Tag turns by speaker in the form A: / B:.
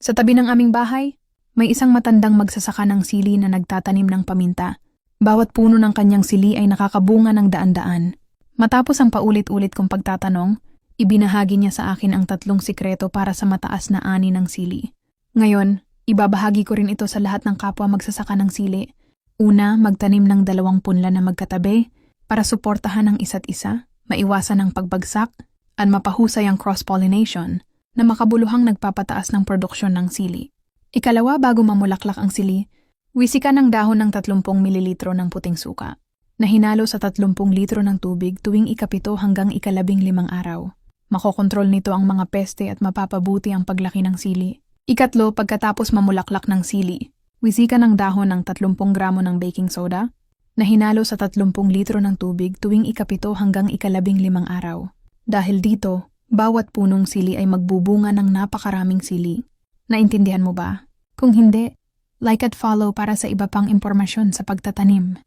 A: Sa tabi ng aming bahay, may isang matandang magsasaka ng sili na nagtatanim ng paminta. Bawat puno ng kanyang sili ay nakakabunga ng daan-daan. Matapos ang paulit-ulit kong pagtatanong, ibinahagi niya sa akin ang 3 sikreto para sa mataas na ani ng sili. Ngayon, ibabahagi ko rin ito sa lahat ng kapwa magsasaka ng sili. Una, magtanim ng 2 punla na magkatabi para suportahan ang isa't isa, maiwasan ang pagbagsak, at mapahusay ang cross-pollination na makabuluhang nagpapataas ng produksyon ng sili. Ikalawa, bago mamulaklak ang sili, wisikan ng dahon ng 30 mililitro ng puting suka na hinalo sa 30 litro ng tubig tuwing ika-7 hanggang ika-15 araw. Makokontrol nito ang mga peste at mapapabuti ang paglaki ng sili. Ikatlo, pagkatapos mamulaklak ng sili, wisikan ng dahon ng 30 gramo ng baking soda na hinalo sa 30 litro ng tubig tuwing ika-7 hanggang ika-15 araw. Dahil dito, bawat punong sili ay magbubunga ng napakaraming sili. Naintindihan mo ba? Kung hindi, like at follow para sa iba pang impormasyon sa pagtatanim.